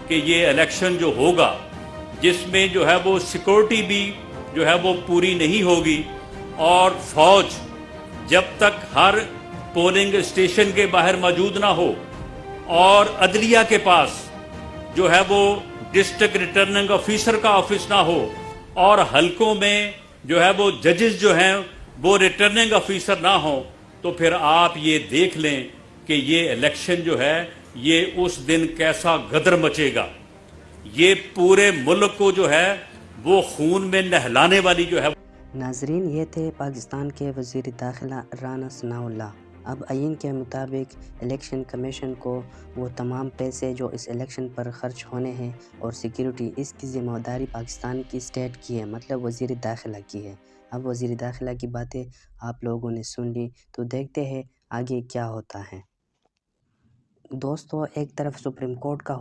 کہ یہ الیکشن جو ہوگا جس میں جو ہے وہ سیکورٹی بھی جو ہے وہ پوری نہیں ہوگی، اور فوج جب تک ہر پولنگ اسٹیشن کے باہر موجود نہ ہو، اور عدلیہ کے پاس جو ہے وہ ڈسٹرکٹ ریٹرننگ آفیسر کا آفس نہ ہو، اور حلقوں میں جو ہے وہ ججز جو ہیں وہ ریٹرننگ آفیسر نہ ہوں، تو پھر آپ یہ دیکھ لیں کہ یہ الیکشن جو ہے یہ اس دن کیسا غدر مچے گا۔ یہ پورے ملک کو جو ہے وہ خون میں نہلانے والی جو ہے۔ ناظرین، یہ تھے پاکستان کے وزیر داخلہ رانا ثناء اللہ۔ اب آئین کے مطابق الیکشن کمیشن کو وہ تمام پیسے جو اس الیکشن پر خرچ ہونے ہیں اور سیکیورٹی، اس کی ذمہ داری پاکستان کی اسٹیٹ کی ہے، مطلب وزیر داخلہ کی ہے۔ اب وزیر داخلہ کی باتیں آپ لوگوں نے سن لی، تو دیکھتے ہیں آگے کیا ہوتا ہے۔ دوستو، ایک طرف سپریم کورٹ کا